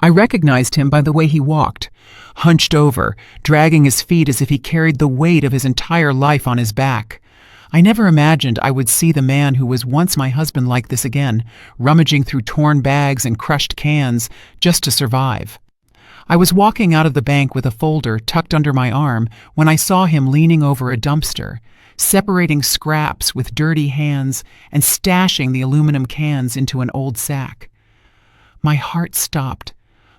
I recognized him by the way he walked, hunched over, dragging his feet as if he carried the weight of his entire life on his back. I never imagined I would see the man who was once my husband like this again, rummaging through torn bags and crushed cans just to survive. I was walking out of the bank with a folder tucked under my arm when I saw him leaning over a dumpster, separating scraps with dirty hands and stashing the aluminum cans into an old sack. My heart stopped.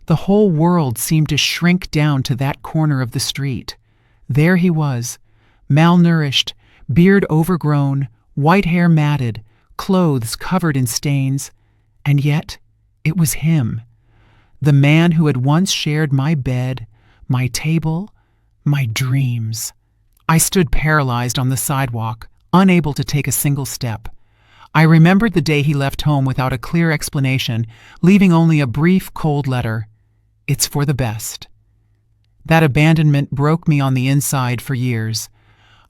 The whole world seemed to shrink down to that corner of the street. There he was, malnourished, beard overgrown, white hair matted, clothes covered in stains, and yet it was him, the man who had once shared my bed, my table, my dreams. I stood paralyzed on the sidewalk, unable to take a single step. I remembered the day he left home without a clear explanation, leaving only a brief, cold letter. It's for the best. That abandonment broke me on the inside for years.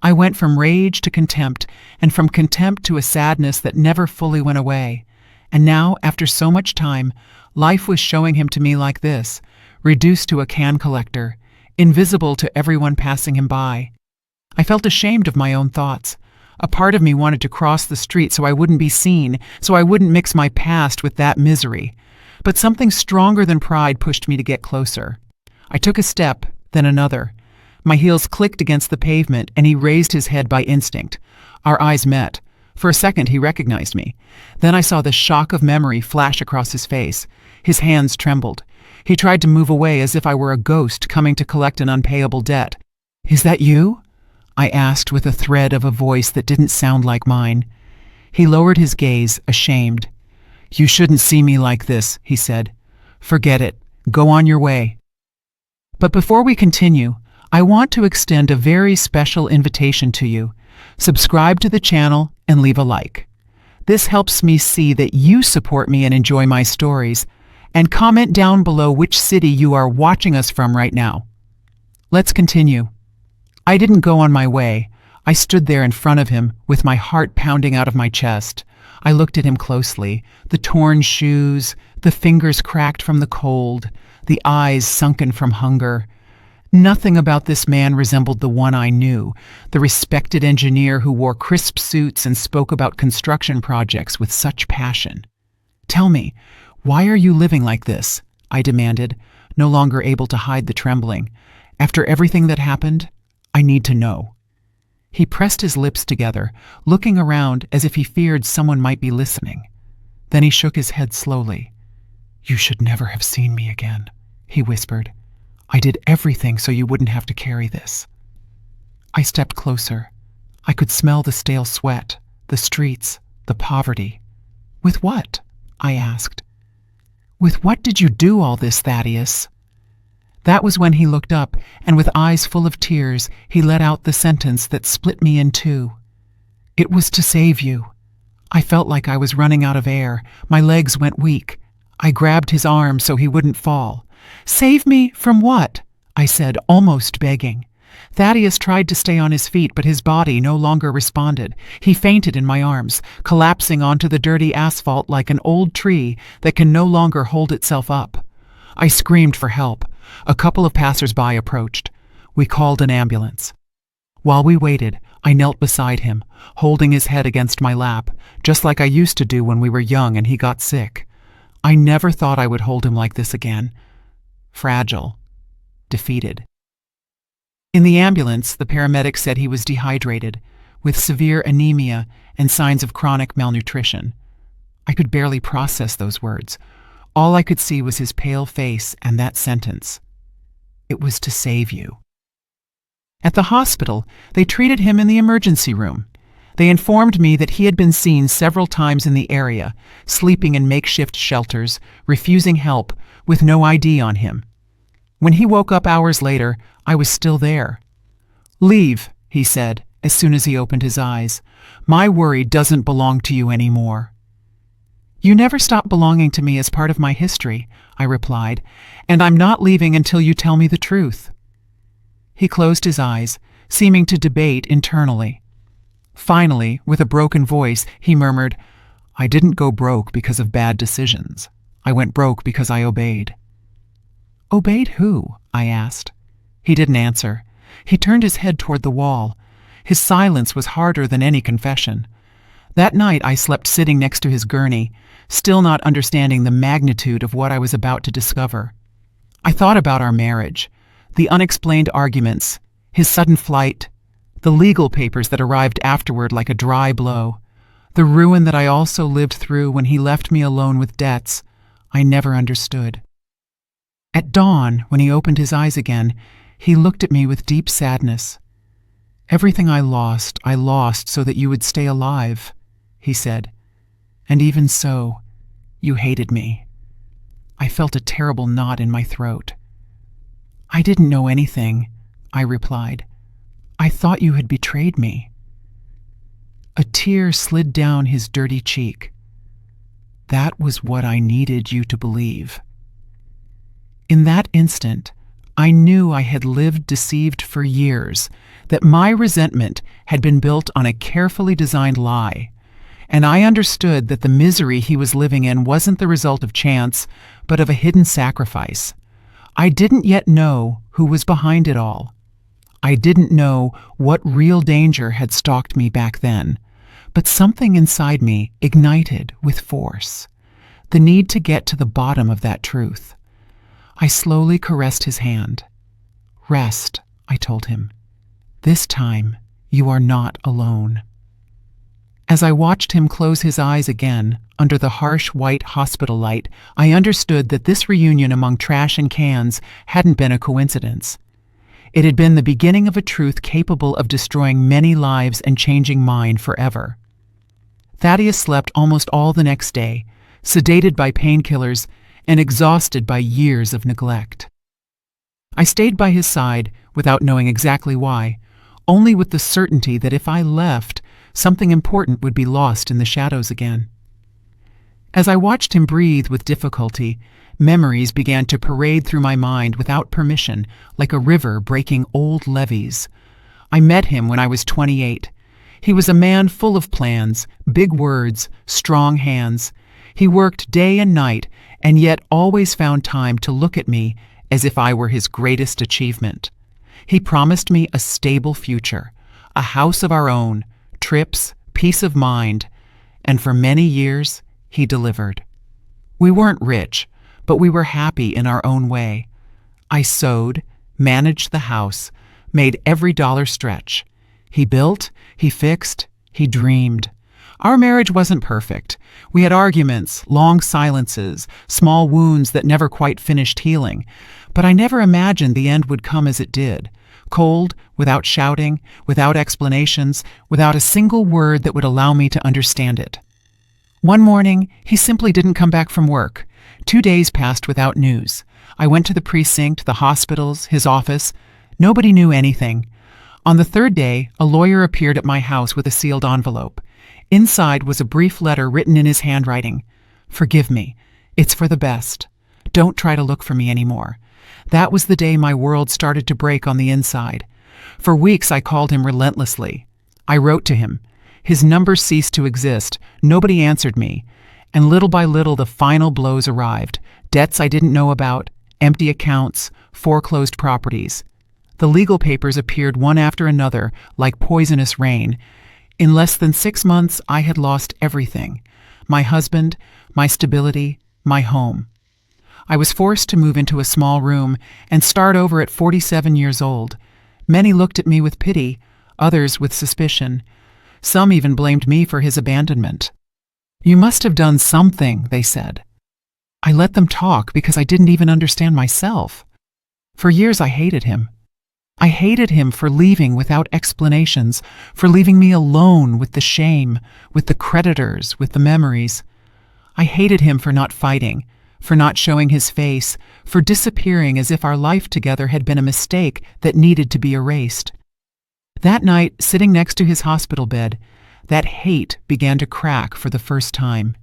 I went from rage to contempt, and from contempt to a sadness that never fully went away. And now, after so much time, life was showing him to me like this, reduced to a can collector, invisible to everyone passing him by. I felt ashamed of my own thoughts. A part of me wanted to cross the street so I wouldn't be seen, so I wouldn't mix my past with that misery. But something stronger than pride pushed me to get closer. I took a step, then another. My heels clicked against the pavement, and he raised his head by instinct. Our eyes met. For a second, he recognized me. Then I saw the shock of memory flash across his face. His hands trembled. He tried to move away as if I were a ghost coming to collect an unpayable debt. "Is that you?" I asked with a thread of a voice that didn't sound like mine. He lowered his gaze, ashamed. "You shouldn't see me like this," he said. "Forget it. Go on your way." But before we continue, I want to extend a very special invitation to you. Subscribe to the channel and leave a like. This helps me see that you support me and enjoy my stories. And comment down below which city you are watching us from right now. Let's continue. I didn't go on my way. I stood there in front of him with my heart pounding out of my chest. I looked at him closely, the torn shoes, the fingers cracked from the cold, the eyes sunken from hunger. Nothing about this man resembled the one I knew, the respected engineer who wore crisp suits and spoke about construction projects with such passion. "Tell me, why are you living like this?" I demanded, no longer able to hide the trembling. "After everything that happened, I need to know." He pressed his lips together, looking around as if he feared someone might be listening. Then he shook his head slowly. "You should never have seen me again," he whispered. "I did everything so you wouldn't have to carry this." I stepped closer. I could smell the stale sweat, the streets, the poverty. "With what?" I asked. "With what did you do all this, Thaddeus?" That was when he looked up, and with eyes full of tears, he let out the sentence that split me in two. "It was to save you." I felt like I was running out of air. My legs went weak. I grabbed his arm so he wouldn't fall. "Save me from what?" I said, almost begging. Thaddeus tried to stay on his feet, but his body no longer responded. He fainted in my arms, collapsing onto the dirty asphalt like an old tree that can no longer hold itself up. I screamed for help. A couple of passers-by approached. We called an ambulance. While we waited, I knelt beside him, holding his head against my lap, just like I used to do when we were young and he got sick. I never thought I would hold him like this again. Fragile. Defeated. In the ambulance, the paramedic said he was dehydrated, with severe anemia and signs of chronic malnutrition. I could barely process those words. All I could see was his pale face and that sentence. It was to save you. At the hospital, they treated him in the emergency room. They informed me that he had been seen several times in the area, sleeping in makeshift shelters, refusing help, with no ID on him. When he woke up hours later, I was still there. "Leave," he said, as soon as he opened his eyes. "My worry doesn't belong to you anymore." "You never stopped belonging to me as part of my history," I replied, "and I'm not leaving until you tell me the truth." He closed his eyes, seeming to debate internally. Finally, with a broken voice, he murmured, "I didn't go broke because of bad decisions. I went broke because I obeyed." Obeyed who? I asked. He didn't answer. He turned his head toward the wall. His silence was harder than any confession. That night I slept sitting next to his gurney, still not understanding the magnitude of what I was about to discover. I thought about our marriage, the unexplained arguments, his sudden flight, the legal papers that arrived afterward like a dry blow, the ruin that I also lived through when he left me alone with debts I never understood. At dawn, when he opened his eyes again, he looked at me with deep sadness. "Everything I lost so that you would stay alive," he said. "And even so, you hated me." I felt a terrible knot in my throat. "I didn't know anything," I replied. "I thought you had betrayed me." A tear slid down his dirty cheek. "That was what I needed you to believe." In that instant, I knew I had lived deceived for years, that my resentment had been built on a carefully designed lie, and I understood that the misery he was living in wasn't the result of chance, but of a hidden sacrifice. I didn't yet know who was behind it all. I didn't know what real danger had stalked me back then, but something inside me ignited with force, the need to get to the bottom of that truth. I slowly caressed his hand. "Rest," I told him. "This time, you are not alone." As I watched him close his eyes again under the harsh white hospital light, I understood that this reunion among trash and cans hadn't been a coincidence. It had been the beginning of a truth capable of destroying many lives and changing mine forever. Thaddeus slept almost all the next day, sedated by painkillers and exhausted by years of neglect. I stayed by his side without knowing exactly why, only with the certainty that if I left, something important would be lost in the shadows again. As I watched him breathe with difficulty, memories began to parade through my mind without permission, like a river breaking old levees. I met him when I was 28. He was a man full of plans, big words, strong hands. He worked day and night, and yet always found time to look at me as if I were his greatest achievement. He promised me a stable future, a house of our own, trips, peace of mind, and for many years he delivered. We weren't rich, but we were happy in our own way. I sewed, managed the house, made every dollar stretch. He built, he fixed, he dreamed. Our marriage wasn't perfect. We had arguments, long silences, small wounds that never quite finished healing. But I never imagined the end would come as it did. Cold, without shouting, without explanations, without a single word that would allow me to understand it. One morning, he simply didn't come back from work. 2 days passed without news. I went to the precinct, the hospitals, his office. Nobody knew anything. On the 3rd day, a lawyer appeared at my house with a sealed envelope. Inside was a brief letter written in his handwriting. "Forgive me. It's for the best. Don't try to look for me anymore." That was the day my world started to break on the inside. For weeks I called him relentlessly. I wrote to him. His number ceased to exist. Nobody answered me. And little by little the final blows arrived. Debts I didn't know about, empty accounts, foreclosed properties. The legal papers appeared one after another like poisonous rain. In less than 6 months, I had lost everything. My husband, my stability, my home. I was forced to move into a small room and start over at 47 years old. Many looked at me with pity, others with suspicion. Some even blamed me for his abandonment. "You must have done something," they said. I let them talk because I didn't even understand myself. For years I hated him. I hated him for leaving without explanations, for leaving me alone with the shame, with the creditors, with the memories. I hated him for not fighting, for not showing his face, for disappearing as if our life together had been a mistake that needed to be erased. That night, sitting next to his hospital bed, that hate began to crack for the first time.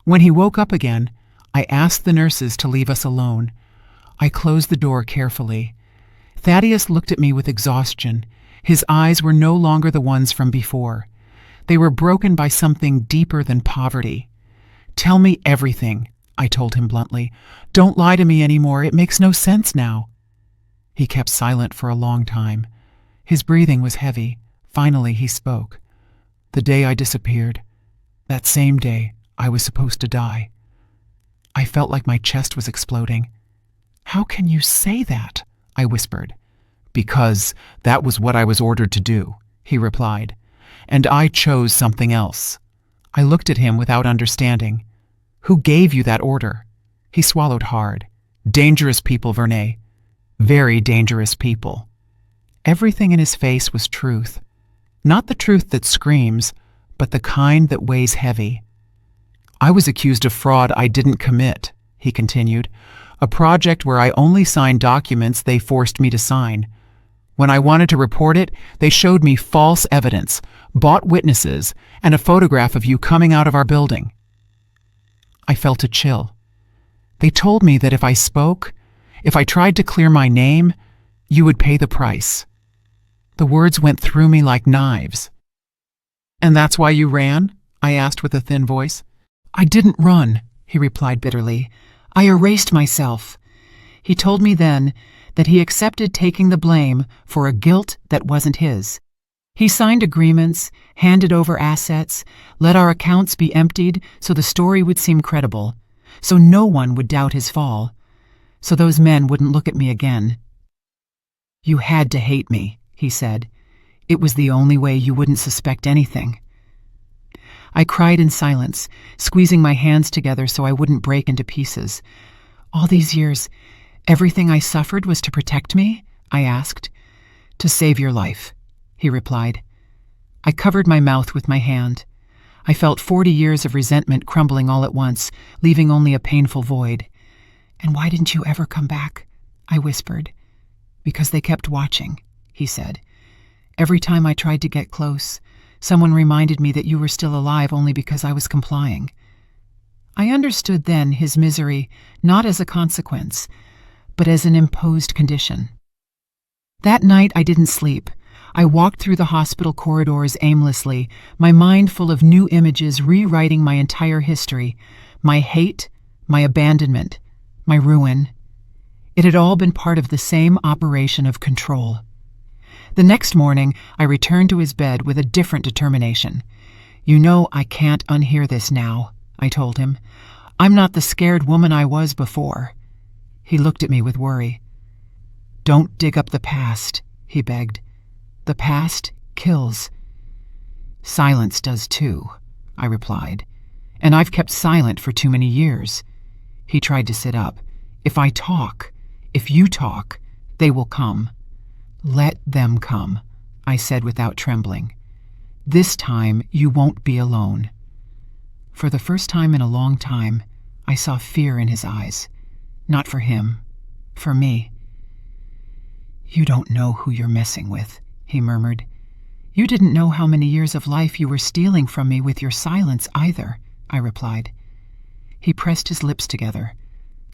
When he woke up again, I asked the nurses to leave us alone. I closed the door carefully. Thaddeus looked at me with exhaustion. His eyes were no longer the ones from before. They were broken by something deeper than poverty. "Tell me everything," I told him bluntly. "Don't lie to me anymore. It makes no sense now." He kept silent for a long time. His breathing was heavy. Finally, he spoke. "The day I disappeared, that same day, I was supposed to die." I felt like my chest was exploding. "How can you say that?" I whispered. "Because that was what I was ordered to do," he replied. "And I chose something else." I looked at him without understanding. "Who gave you that order?" He swallowed hard. "Dangerous people, Vernay. Very dangerous people." Everything in his face was truth. Not the truth that screams, but the kind that weighs heavy. "I was accused of fraud I didn't commit," he continued. "A project where I only signed documents they forced me to sign. When I wanted to report it, they showed me false evidence, bought witnesses, and a photograph of you coming out of our building." I felt a chill. "They told me that if I spoke, if I tried to clear my name, you would pay the price." The words went through me like knives. "And that's why you ran?" I asked with a thin voice. "I didn't run," he replied bitterly. "I erased myself." He told me then that he accepted taking the blame for a guilt that wasn't his. He signed agreements, handed over assets, let our accounts be emptied so the story would seem credible, so no one would doubt his fall, so those men wouldn't look at me again. "You had to hate me," he said. "It was the only way you wouldn't suspect anything." I cried in silence, squeezing my hands together so I wouldn't break into pieces. "All these years, everything I suffered was to protect me?" I asked. "To save your life," he replied. I covered my mouth with my hand. I felt 40 years of resentment crumbling all at once, leaving only a painful void. "And why didn't you ever come back?" I whispered. "Because they kept watching," he said. "Every time I tried to get close, someone reminded me that you were still alive only because I was complying." I understood then his misery not as a consequence, but as an imposed condition. That night I didn't sleep. I walked through the hospital corridors aimlessly, my mind full of new images rewriting my entire history, my hate, my abandonment, my ruin. It had all been part of the same operation of control. The next morning, I returned to his bed with a different determination. "You know I can't unhear this now," I told him. "I'm not the scared woman I was before." He looked at me with worry. "Don't dig up the past," he begged. "The past kills." "Silence does too," I replied. "And I've kept silent for too many years." He tried to sit up. "If I talk, if you talk, they will come." "Let them come," I said without trembling. "This time you won't be alone." For the first time in a long time, I saw fear in his eyes. Not for him, for me. "You don't know who you're messing with," he murmured. "You didn't know how many years of life you were stealing from me with your silence either," I replied. He pressed his lips together,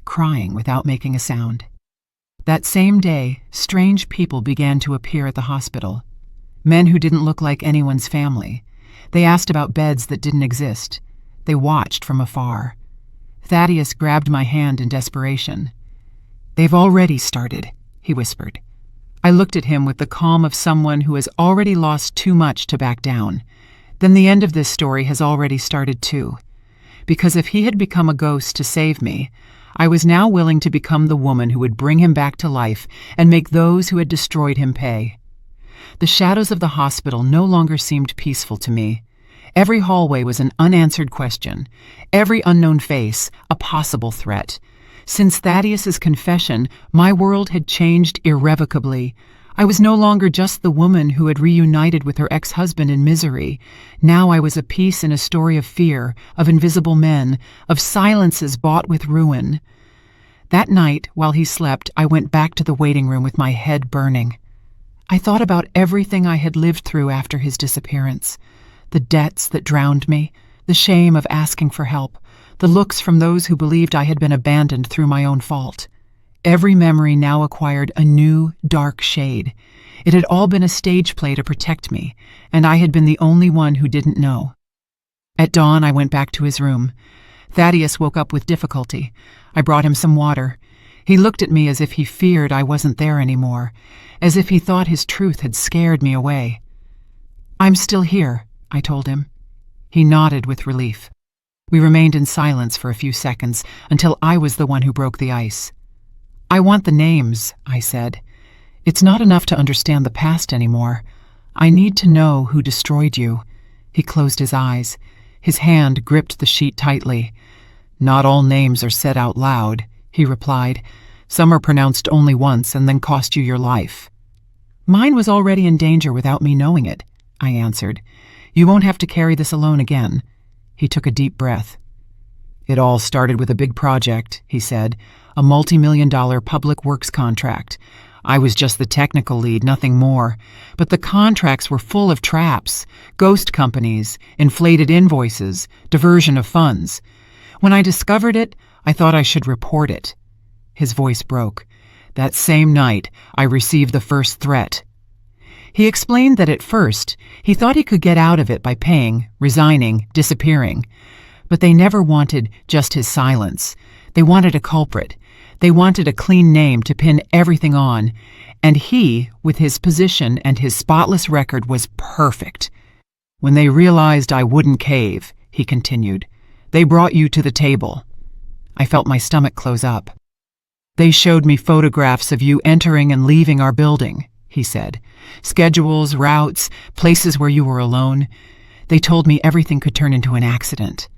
crying without making a sound. That same day, strange people began to appear at the hospital. Men who didn't look like anyone's family. They asked about beds that didn't exist. They watched from afar. Thaddeus grabbed my hand in desperation. "They've already started," he whispered. I looked at him with the calm of someone who has already lost too much to back down. Then the end of this story has already started too. Because if he had become a ghost to save me, I was now willing to become the woman who would bring him back to life and make those who had destroyed him pay. The shadows of the hospital no longer seemed peaceful to me. Every hallway was an unanswered question, every unknown face a possible threat. Since Thaddeus's confession, my world had changed irrevocably. I was no longer just the woman who had reunited with her ex-husband in misery. Now I was a piece in a story of fear, of invisible men, of silences bought with ruin. That night, while he slept, I went back to the waiting room with my head burning. I thought about everything I had lived through after his disappearance. The debts that drowned me, the shame of asking for help, the looks from those who believed I had been abandoned through my own fault. Every memory now acquired a new, dark shade. It had all been a stage play to protect me, and I had been the only one who didn't know. At dawn, I went back to his room. Thaddeus woke up with difficulty. I brought him some water. He looked at me as if he feared I wasn't there anymore, as if he thought his truth had scared me away. "I'm still here," I told him. He nodded with relief. We remained in silence for a few seconds until I was the one who broke the ice. "I want the names," I said. "It's not enough to understand the past anymore. I need to know who destroyed you." He closed his eyes. His hand gripped the sheet tightly. "Not all names are said out loud," he replied. "Some are pronounced only once and then cost you your life." "Mine was already in danger without me knowing it," I answered. "You won't have to carry this alone again." He took a deep breath. "It all started with a big project," he said, "a multi-million-dollar public works contract. I was just the technical lead, nothing more. But the contracts were full of traps, ghost companies, inflated invoices, diversion of funds. When I discovered it, I thought I should report it." His voice broke. "That same night, I received the first threat." He explained that at first, he thought he could get out of it by paying, resigning, disappearing. But they never wanted just his silence. They wanted a culprit. They wanted a clean name to pin everything on. And he, with his position and his spotless record, was perfect. "When they realized I wouldn't cave," he continued, "they brought you to the table." I felt my stomach close up. "They showed me photographs of you entering and leaving our building," he said. "Schedules, routes, places where you were alone. They told me everything could turn into an accident."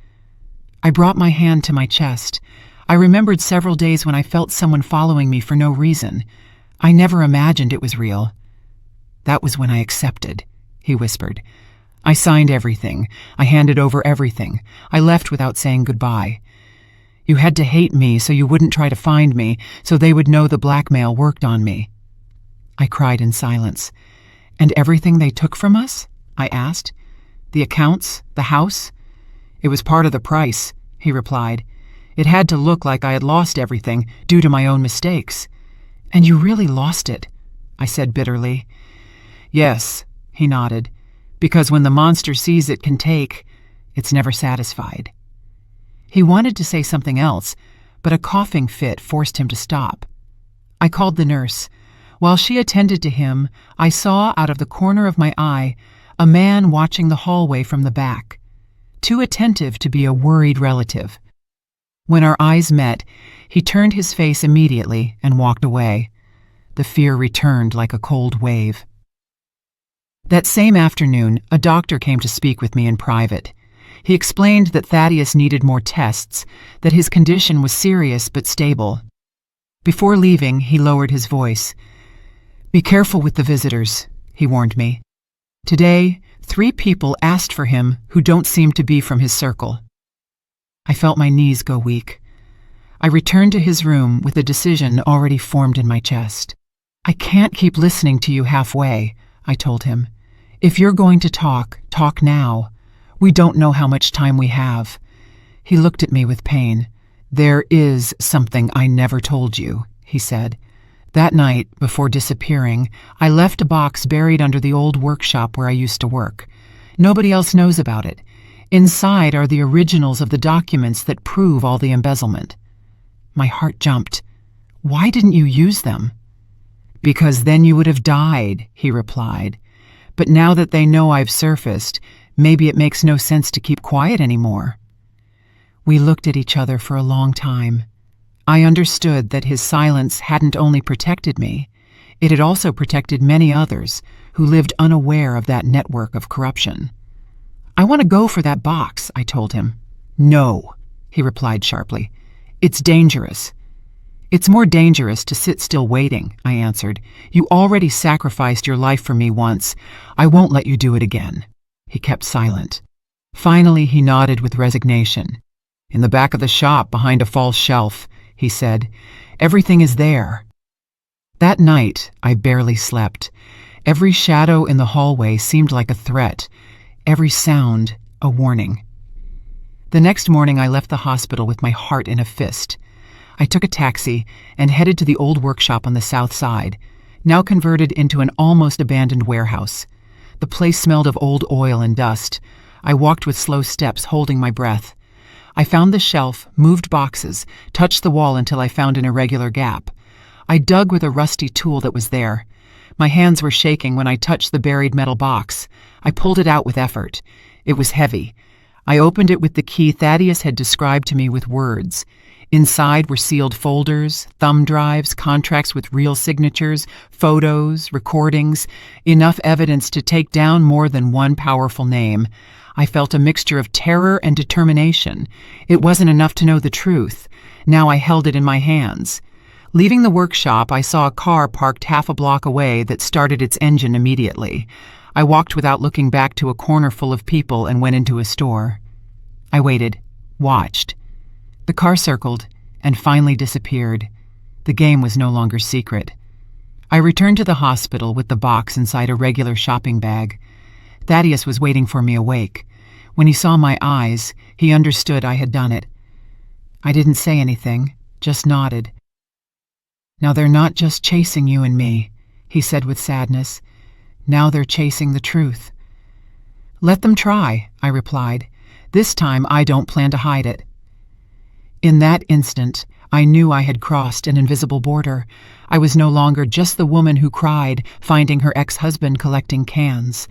I brought my hand to my chest. I remembered several days when I felt someone following me for no reason. I never imagined it was real. "That was when I accepted," he whispered. "I signed everything. I handed over everything. I left without saying goodbye. You had to hate me so you wouldn't try to find me, so they would know the blackmail worked on me." I cried in silence. "And everything they took from us?" I asked. "The accounts, the house?" "It was part of the price," he replied. "It had to look like I had lost everything due to my own mistakes." "And you really lost it," I said bitterly. "Yes," he nodded, "because when the monster sees it can take, it's never satisfied." He wanted to say something else, but a coughing fit forced him to stop. I called the nurse. While she attended to him, I saw out of the corner of my eye a man watching the hallway from the back, too attentive to be a worried relative. When our eyes met, he turned his face immediately and walked away. The fear returned like a cold wave. That same afternoon, a doctor came to speak with me in private. He explained that Thaddeus needed more tests, that his condition was serious but stable. Before leaving, he lowered his voice. "Be careful with the visitors," he warned me. "Today, 3 people asked for him who don't seem to be from his circle." I felt my knees go weak. I returned to his room with a decision already formed in my chest. "I can't keep listening to you halfway," I told him. "If you're going to talk, talk now. We don't know how much time we have." He looked at me with pain. "There is something I never told you," he said. "That night, before disappearing, I left a box buried under the old workshop where I used to work. Nobody else knows about it. Inside are the originals of the documents that prove all the embezzlement." My heart jumped. "Why didn't you use them?" "Because then you would have died," he replied. "But now that they know I've surfaced, maybe it makes no sense to keep quiet anymore." We looked at each other for a long time. I understood that his silence hadn't only protected me, it had also protected many others who lived unaware of that network of corruption. "I want to go for that box," I told him. "No," he replied sharply. "It's dangerous." "It's more dangerous to sit still waiting," I answered. "You already sacrificed your life for me once. I won't let you do it again." He kept silent. Finally, he nodded with resignation. "In the back of the shop, behind a false shelf," he said. "Everything is there." That night, I barely slept. Every shadow in the hallway seemed like a threat. Every sound, a warning. The next morning, I left the hospital with my heart in a fist. I took a taxi and headed to the old workshop on the south side, now converted into an almost abandoned warehouse. The place smelled of old oil and dust. I walked with slow steps, holding my breath. I found the shelf, moved boxes, touched the wall until I found an irregular gap. I dug with a rusty tool that was there. My hands were shaking when I touched the buried metal box. I pulled it out with effort. It was heavy. I opened it with the key Thaddeus had described to me with words. Inside were sealed folders, thumb drives, contracts with real signatures, photos, recordings, enough evidence to take down more than one powerful name. I felt a mixture of terror and determination. It wasn't enough to know the truth. Now I held it in my hands. Leaving the workshop, I saw a car parked half a block away that started its engine immediately. I walked without looking back to a corner full of people and went into a store. I waited, watched. The car circled and finally disappeared. The game was no longer secret. I returned to the hospital with the box inside a regular shopping bag. Thaddeus was waiting for me awake. When he saw my eyes, he understood I had done it. I didn't say anything, just nodded. "Now they're not just chasing you and me," he said with sadness. "Now they're chasing the truth." "Let them try," I replied. "This time I don't plan to hide it." In that instant, I knew I had crossed an invisible border. I was no longer just the woman who cried, finding her ex-husband collecting cans.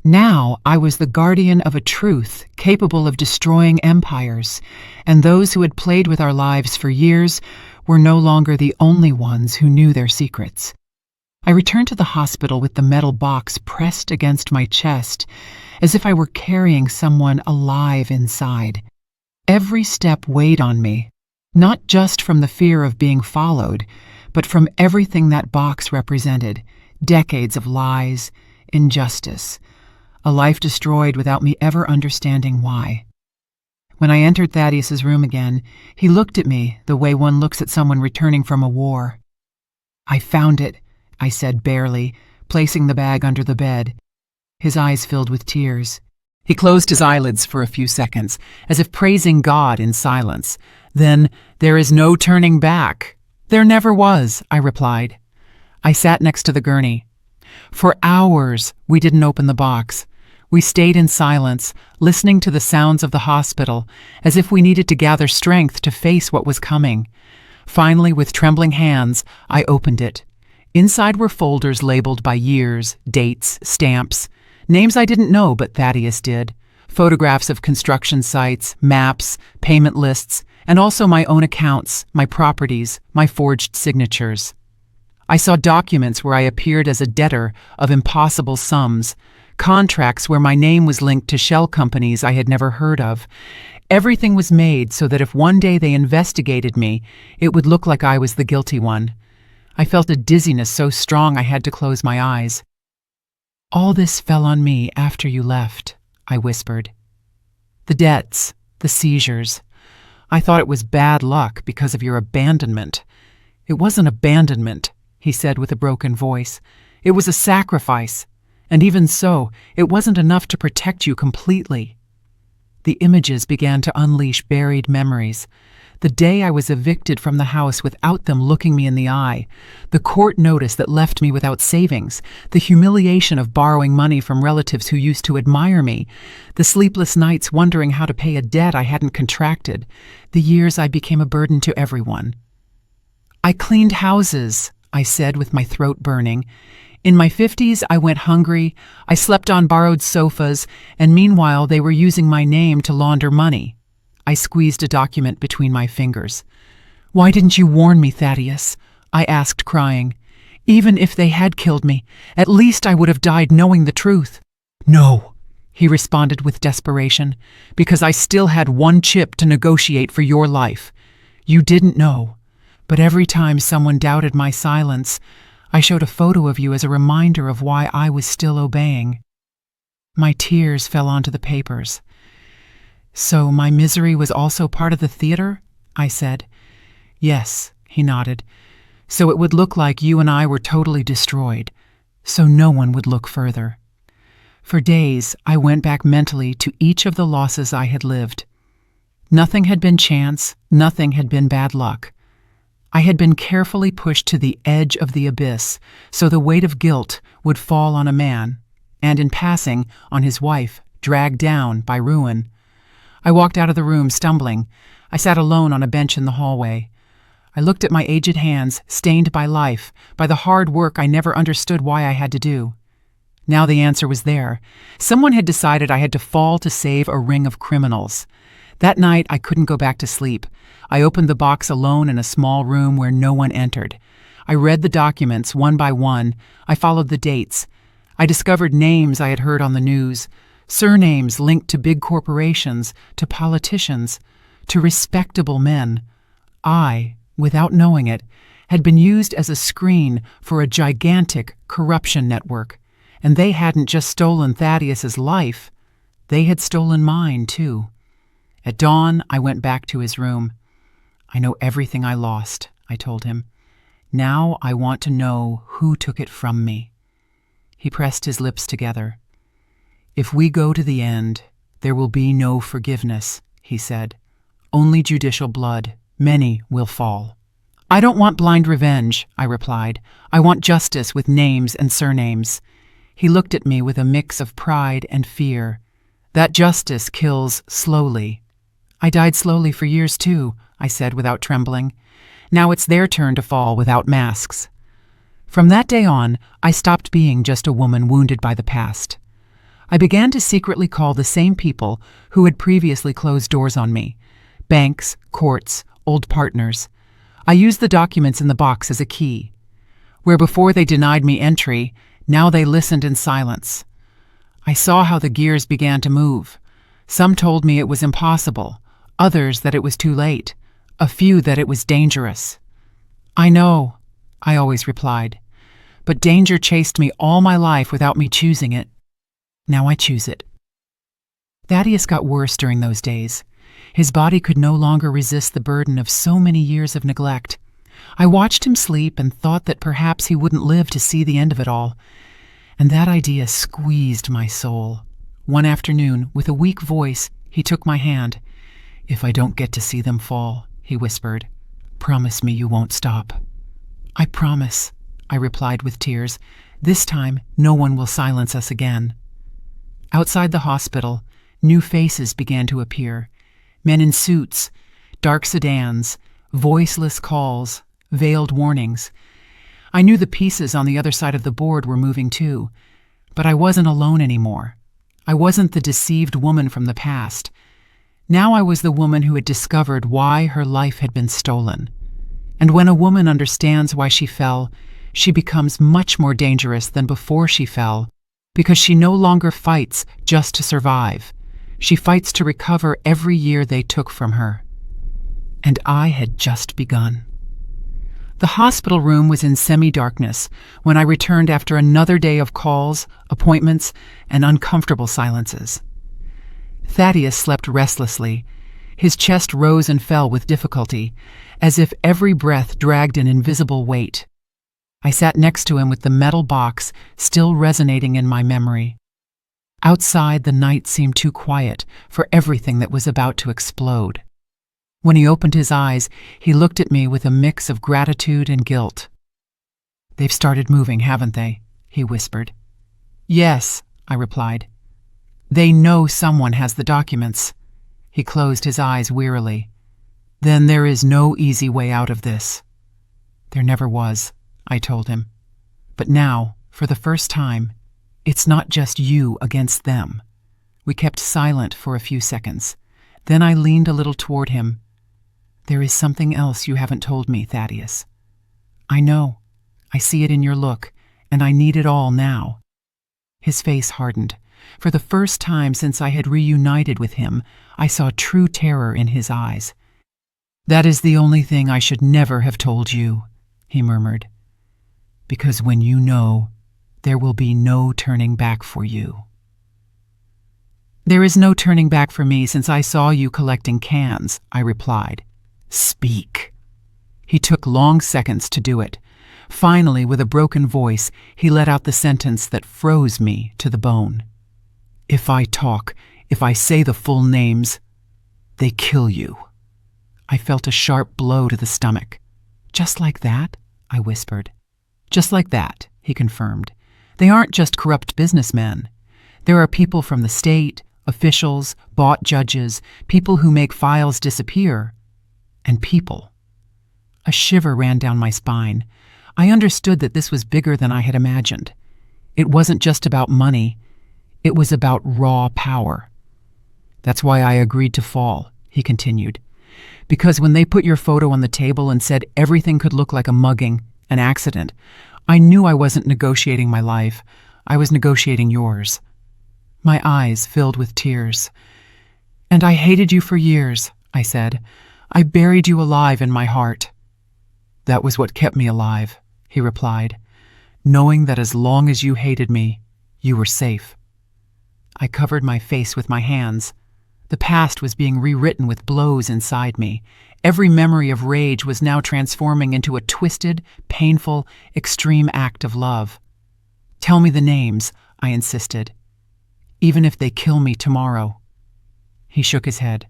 Now I was the guardian of a truth capable of destroying empires, and those who had played with our lives for years were no longer the only ones who knew their secrets. I returned to the hospital with the metal box pressed against my chest, as if I were carrying someone alive inside. Every step weighed on me, not just from the fear of being followed, but from everything that box represented: decades of lies, injustice, a life destroyed without me ever understanding why. When I entered Thaddeus's room again, he looked at me the way one looks at someone returning from a war. "I found it," I said barely, placing the bag under the bed. His eyes filled with tears. He closed his eyelids for a few seconds, as if praising God in silence. Then, "There is no turning back." "There never was," I replied. I sat next to the gurney. For hours, we didn't open the box. We stayed in silence, listening to the sounds of the hospital, as if we needed to gather strength to face what was coming. Finally, with trembling hands, I opened it. Inside were folders labeled by years, dates, stamps, names I didn't know but Thaddeus did, photographs of construction sites, maps, payment lists, and also my own accounts, my properties, my forged signatures. I saw documents where I appeared as a debtor of impossible sums, contracts where my name was linked to shell companies I had never heard of. Everything was made so that if one day they investigated me, it would look like I was the guilty one. I felt a dizziness so strong I had to close my eyes. "All this fell on me after you left," I whispered. "The debts, the seizures. I thought it was bad luck because of your abandonment." "It wasn't abandonment," he said with a broken voice. "It was a sacrifice. And even so, it wasn't enough to protect you completely." The images began to unleash buried memories. The day I was evicted from the house without them looking me in the eye, the court notice that left me without savings, the humiliation of borrowing money from relatives who used to admire me, the sleepless nights wondering how to pay a debt I hadn't contracted, the years I became a burden to everyone. "I cleaned houses," I said with my throat burning. "In my 50s, I went hungry, I slept on borrowed sofas, and meanwhile they were using my name to launder money." I squeezed a document between my fingers. "Why didn't you warn me, Thaddeus?" I asked, crying. "Even if they had killed me, at least I would have died knowing the truth." "No," he responded with desperation, "because I still had one chip to negotiate for your life. You didn't know, but every time someone doubted my silence, I showed a photo of you as a reminder of why I was still obeying." My tears fell onto the papers. "So my misery was also part of the theater?" I said. "Yes," he nodded. "So it would look like you and I were totally destroyed, so no one would look further." For days, I went back mentally to each of the losses I had lived. Nothing had been chance, nothing had been bad luck. I had been carefully pushed to the edge of the abyss, so the weight of guilt would fall on a man, and in passing, on his wife, dragged down by ruin. I walked out of the room, stumbling. I sat alone on a bench in the hallway. I looked at my aged hands, stained by life, by the hard work I never understood why I had to do. Now the answer was there. Someone had decided I had to fall to save a ring of criminals. That night, I couldn't go back to sleep. I opened the box alone in a small room where no one entered. I read the documents one by one. I followed the dates. I discovered names I had heard on the news, surnames linked to big corporations, to politicians, to respectable men. I, without knowing it, had been used as a screen for a gigantic corruption network. And they hadn't just stolen Thaddeus's life, they had stolen mine, too. At dawn, I went back to his room. I know everything I lost, I told him. Now I want to know who took it from me. He pressed his lips together. If we go to the end, there will be no forgiveness, he said. Only judicial blood. Many will fall. I don't want blind revenge, I replied. I want justice with names and surnames. He looked at me with a mix of pride and fear. That justice kills slowly. I died slowly for years too, I said without trembling. Now it's their turn to fall without masks. From that day on, I stopped being just a woman wounded by the past. I began to secretly call the same people who had previously closed doors on me. Banks, courts, old partners. I used the documents in the box as a key. Where before they denied me entry, now they listened in silence. I saw how the gears began to move. Some told me it was impossible, others that it was too late, a few that it was dangerous. I know, I always replied, but danger chased me all my life without me choosing it. Now I choose it. Thaddeus got worse during those days. His body could no longer resist the burden of so many years of neglect. I watched him sleep and thought that perhaps he wouldn't live to see the end of it all. And that idea squeezed my soul. One afternoon, with a weak voice, he took my hand. "If I don't get to see them fall," he whispered, "promise me you won't stop." "I promise," I replied with tears. "This time, no one will silence us again." Outside the hospital, new faces began to appear. Men in suits, dark sedans, voiceless calls, veiled warnings. I knew the pieces on the other side of the board were moving too, but I wasn't alone anymore. I wasn't the deceived woman from the past. Now I was the woman who had discovered why her life had been stolen. And when a woman understands why she fell, she becomes much more dangerous than before she fell, because she no longer fights just to survive. She fights to recover every year they took from her. And I had just begun. The hospital room was in semi-darkness when I returned after another day of calls, appointments, and uncomfortable silences. Thaddeus slept restlessly. His chest rose and fell with difficulty, as if every breath dragged an invisible weight. I sat next to him with the metal box still resonating in my memory. Outside, the night seemed too quiet for everything that was about to explode. When he opened his eyes, he looked at me with a mix of gratitude and guilt. "They've started moving, haven't they?" he whispered. "Yes," I replied. "They know someone has the documents." He closed his eyes wearily. "Then there is no easy way out of this." "There never was," I told him. "But now, for the first time, it's not just you against them." We kept silent for a few seconds. Then I leaned a little toward him. "There is something else you haven't told me, Thaddeus." "I know. I see it in your look, and I need it all now." His face hardened. For the first time since I had reunited with him, I saw true terror in his eyes. "That is the only thing I should never have told you," he murmured. "Because when you know, there will be no turning back for you." "There is no turning back for me since I saw you collecting cans," I replied. "Speak." He took long seconds to do it. Finally, with a broken voice, he let out the sentence that froze me to the bone. "If I talk, if I say the full names, they kill you." I felt a sharp blow to the stomach. "Just like that?" I whispered. "Just like that," he confirmed. "They aren't just corrupt businessmen. There are people from the state, Officials, bought judges, people who make files disappear. And people. A shiver ran down my spine. I understood that this was bigger than I had imagined. It wasn't just about money. It was about raw power. That's why I agreed to fall, he continued. Because when they put your photo on the table and said everything could look like a mugging, an accident, I knew I wasn't negotiating my life. I was negotiating yours. My eyes filled with tears. And I hated you for years, I said. I buried you alive in my heart. That was what kept me alive, he replied, knowing that as long as you hated me, you were safe. I covered my face with my hands. The past was being rewritten with blows inside me. Every memory of rage was now transforming into a twisted, painful, extreme act of love. Tell me the names, I insisted. Even if they kill me tomorrow. He shook his head.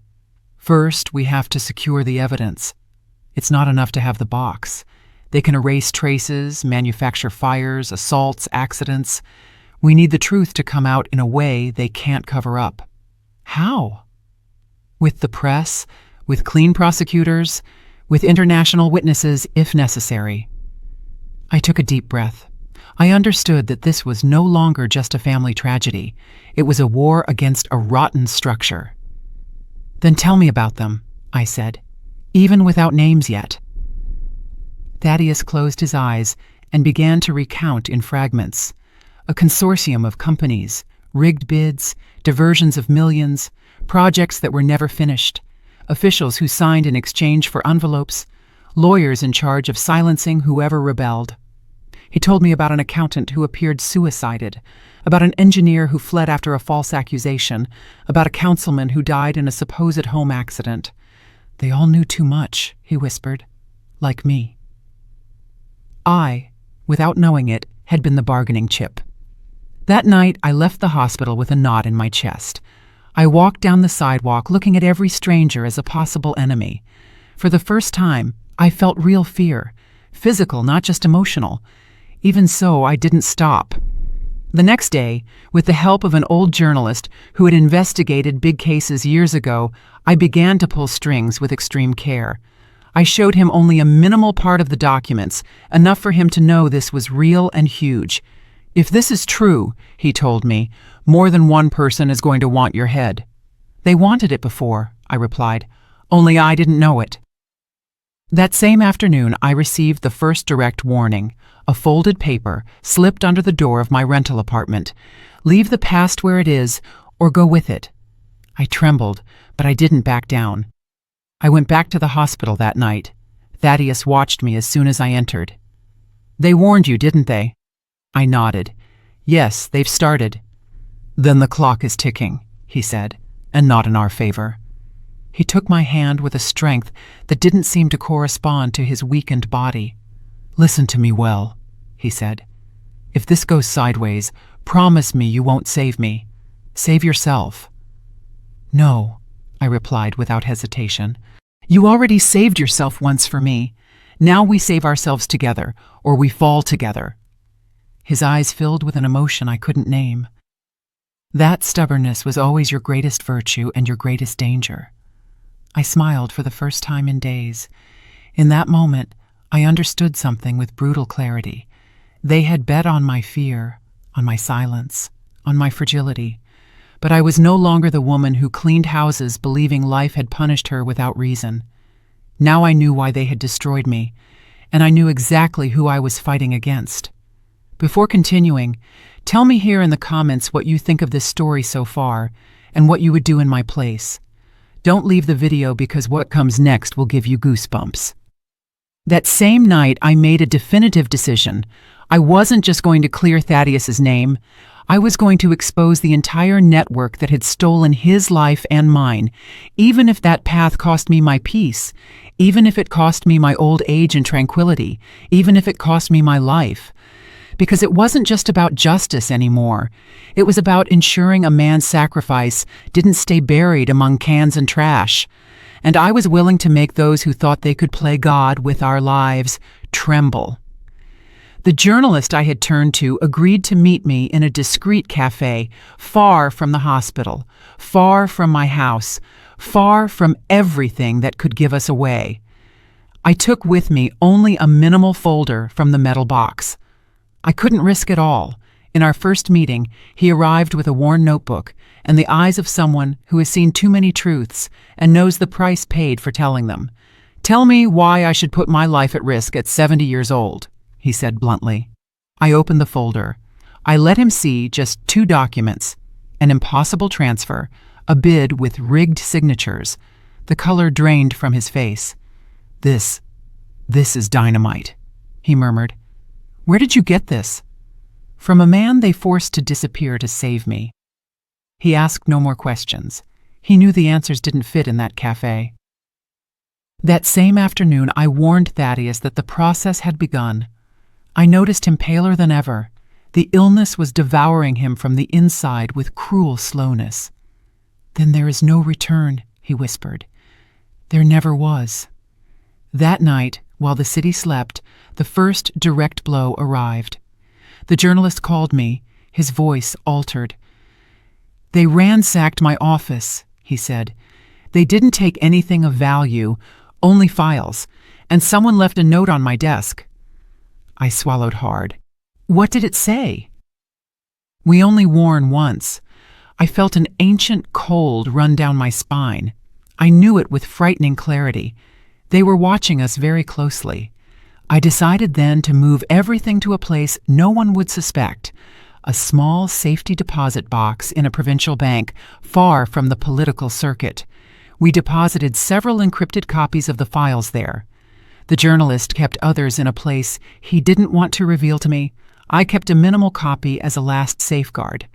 First, we have to secure the evidence. It's not enough to have the box. They can erase traces, manufacture fires, assaults, accidents. We need the truth to come out in a way they can't cover up. How? With the press, with clean prosecutors, with international witnesses if necessary. I took a deep breath. I understood that this was no longer just a family tragedy. It was a war against a rotten structure. Then tell me about them, I said, even without names yet. Thaddeus closed his eyes and began to recount in fragments. A consortium of companies, rigged bids, diversions of millions, projects that were never finished, officials who signed in exchange for envelopes, lawyers in charge of silencing whoever rebelled. He told me about an accountant who appeared suicided, about an engineer who fled after a false accusation, about a councilman who died in a supposed home accident. They all knew too much, he whispered, like me. I, without knowing it, had been the bargaining chip. That night, I left the hospital with a knot in my chest. I walked down the sidewalk looking at every stranger as a possible enemy. For the first time, I felt real fear, physical, not just emotional. Even so, I didn't stop. The next day, with the help of an old journalist who had investigated big cases years ago, I began to pull strings with extreme care. I showed him only a minimal part of the documents, enough for him to know this was real and huge. If this is true, he told me, more than one person is going to want your head. They wanted it before, I replied, only I didn't know it. That same afternoon, I received the first direct warning, a folded paper slipped under the door of my rental apartment. Leave the past where it is, or go with it. I trembled, but I didn't back down. I went back to the hospital that night. Thaddeus watched me as soon as I entered. They warned you, didn't they? I nodded. Yes, they've started. Then the clock is ticking, he said, and not in our favor. He took my hand with a strength that didn't seem to correspond to his weakened body. Listen to me well, he said. If this goes sideways, promise me you won't save me. Save yourself. No, I replied without hesitation. You already saved yourself once for me. Now we save ourselves together, or we fall together. His eyes filled with an emotion I couldn't name. That stubbornness was always your greatest virtue and your greatest danger. I smiled for the first time in days. In that moment, I understood something with brutal clarity. They had bet on my fear, on my silence, on my fragility. But I was no longer the woman who cleaned houses believing life had punished her without reason. Now I knew why they had destroyed me, and I knew exactly who I was fighting against. Before continuing, tell me here in the comments what you think of this story so far, and what you would do in my place. Don't leave the video because what comes next will give you goosebumps. That same night, I made a definitive decision. I wasn't just going to clear Thaddeus's name. I was going to expose the entire network that had stolen his life and mine, even if that path cost me my peace, even if it cost me my old age and tranquility, even if it cost me my life. Because it wasn't just about justice anymore. It was about ensuring a man's sacrifice didn't stay buried among cans and trash. And I was willing to make those who thought they could play God with our lives tremble. The journalist I had turned to agreed to meet me in a discreet cafe, far from the hospital, far from my house, far from everything that could give us away. I took with me only a minimal folder from the metal box. I couldn't risk it all. In our first meeting, he arrived with a worn notebook and the eyes of someone who has seen too many truths and knows the price paid for telling them. "Tell me why I should put my life at risk at 70 years old," he said bluntly. I opened the folder. I let him see just 2 documents: an impossible transfer, a bid with rigged signatures. The color drained from his face. This is dynamite," he murmured. "Where did you get this?" "From a man they forced to disappear to save me." He asked no more questions. He knew the answers didn't fit in that cafe. That same afternoon, I warned Thaddeus that the process had begun. I noticed him paler than ever. The illness was devouring him from the inside with cruel slowness. "Then there is no return," he whispered. "There never was." That night, while the city slept, the first direct blow arrived. The journalist called me, his voice altered. "They ransacked my office," he said. "They didn't take anything of value, only files, and someone left a note on my desk." I swallowed hard. "What did it say?" "We only warn once." I felt an ancient cold run down my spine. I knew it with frightening clarity. They were watching us very closely. I decided then to move everything to a place no one would suspect, a small safety deposit box in a provincial bank far from the political circuit. We deposited several encrypted copies of the files there. The journalist kept others in a place he didn't want to reveal to me. I kept a minimal copy as a last safeguard.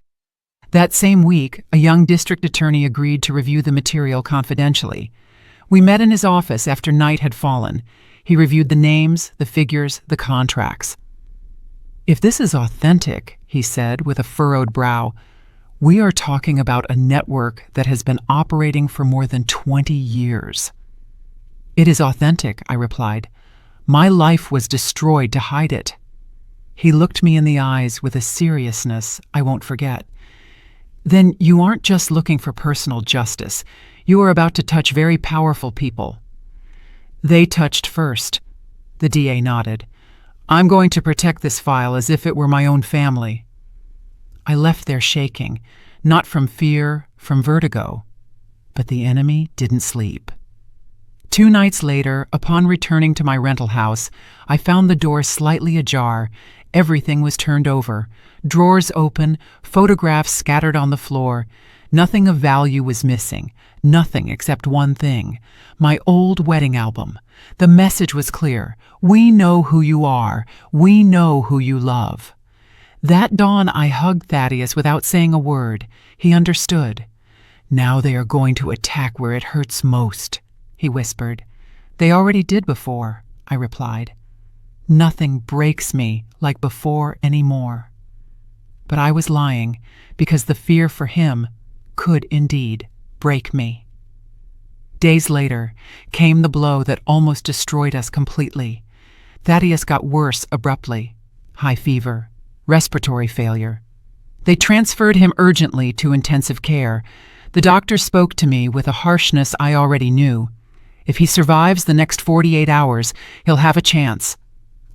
That same week, a young district attorney agreed to review the material confidentially. We met in his office after night had fallen. He reviewed the names, the figures, the contracts. "If this is authentic," he said with a furrowed brow, "we are talking about a network that has been operating for more than 20 years. "It is authentic," I replied. "My life was destroyed to hide it." He looked me in the eyes with a seriousness I won't forget. "Then you aren't just looking for personal justice. You are about to touch very powerful people." "They touched first." The DA nodded. "I'm going to protect this file as if it were my own family." I left there shaking, not from fear, from vertigo. But the enemy didn't sleep. 2 nights later, upon returning to my rental house, I found the door slightly ajar. Everything was turned over. Drawers open, photographs scattered on the floor. Nothing of value was missing. Nothing except one thing: my old wedding album. The message was clear. We know who you are. We know who you love. That dawn I hugged Thaddeus without saying a word. He understood. "Now they are going to attack where it hurts most," he whispered. "They already did before," I replied. "Nothing breaks me like before anymore." But I was lying, because the fear for him could indeed break me. Days later came the blow that almost destroyed us completely. Thaddeus got worse abruptly. High fever, respiratory failure. They transferred him urgently to intensive care. The doctor spoke to me with a harshness I already knew. "If he survives the next 48 hours, he'll have a chance."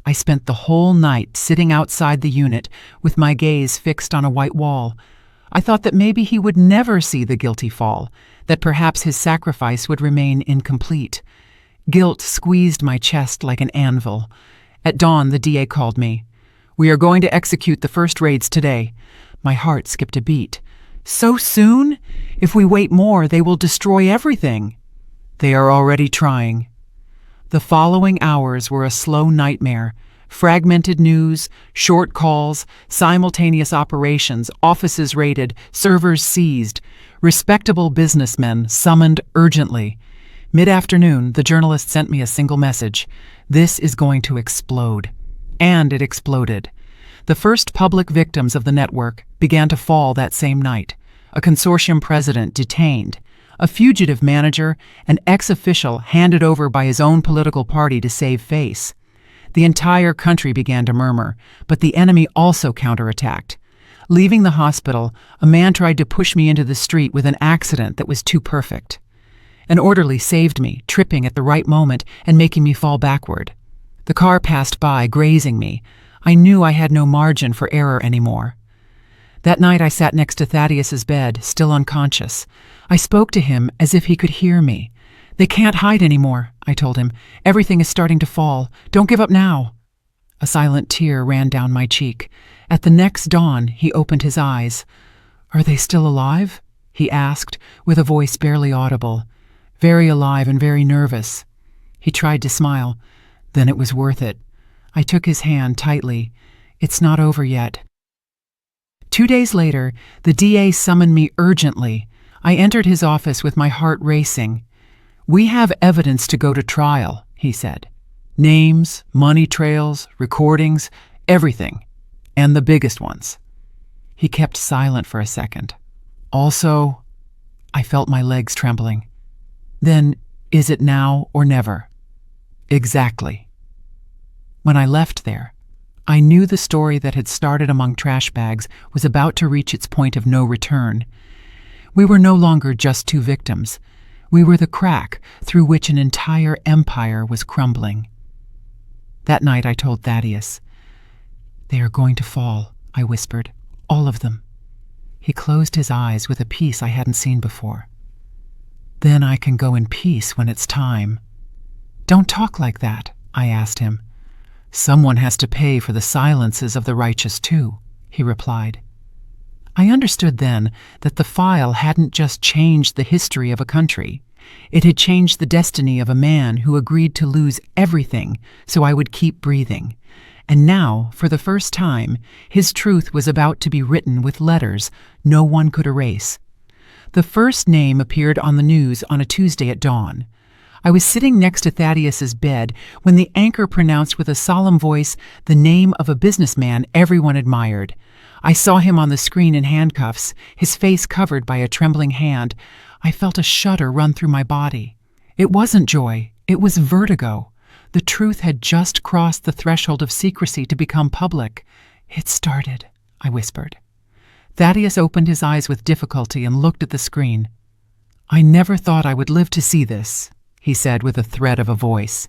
I spent the whole night sitting outside the unit with my gaze fixed on a white wall. I thought that maybe he would never see the guilty fall, that perhaps his sacrifice would remain incomplete. Guilt squeezed my chest like an anvil. At dawn, the DA called me. "We are going to execute the first raids today." My heart skipped a beat. "So soon? If we wait more, they will destroy everything." "They are already trying." The following hours were a slow nightmare. Fragmented news, short calls, simultaneous operations, offices raided, servers seized, respectable businessmen summoned urgently. Mid-afternoon, the journalist sent me a single message. "This is going to explode." And it exploded. The first public victims of the network began to fall that same night. A consortium president detained, a fugitive manager, an ex-official handed over by his own political party to save face. The entire country began to murmur, but the enemy also counterattacked. Leaving the hospital, a man tried to push me into the street with an accident that was too perfect. An orderly saved me, tripping at the right moment and making me fall backward. The car passed by, grazing me. I knew I had no margin for error anymore. That night I sat next to Thaddeus's bed, still unconscious. I spoke to him as if he could hear me. "They can't hide anymore," I told him. "Everything is starting to fall. Don't give up now." A silent tear ran down my cheek. At the next dawn, he opened his eyes. "Are they still alive?" he asked, with a voice barely audible. "Very alive and very nervous." He tried to smile. "Then it was worth it." I took his hand tightly. "It's not over yet." 2 days later, the DA summoned me urgently. I entered his office with my heart racing. "We have evidence to go to trial," he said. "Names, money trails, recordings, everything. And the biggest ones." He kept silent for a second. "Also," I felt my legs trembling. "Then, is it now or never?" "Exactly." When I left there, I knew the story that had started among trash bags was about to reach its point of no return. We were no longer just two victims. We were the crack through which an entire empire was crumbling. That night I told Thaddeus. "They are going to fall," I whispered. "All of them." He closed his eyes with a peace I hadn't seen before. "Then I can go in peace when it's time." "Don't talk like that," I asked him. "Someone has to pay for the silences of the righteous too," he replied. I understood then that the file hadn't just changed the history of a country. It had changed the destiny of a man who agreed to lose everything so I would keep breathing. And now, for the first time, his truth was about to be written with letters no one could erase. The first name appeared on the news on a Tuesday at dawn. I was sitting next to Thaddeus's bed when the anchor pronounced with a solemn voice the name of a businessman everyone admired. I saw him on the screen in handcuffs, his face covered by a trembling hand. I felt a shudder run through my body. It wasn't joy, it was vertigo. The truth had just crossed the threshold of secrecy to become public. "It started," I whispered. Thaddeus opened his eyes with difficulty and looked at the screen. "I never thought I would live to see this," he said with a threat of a voice.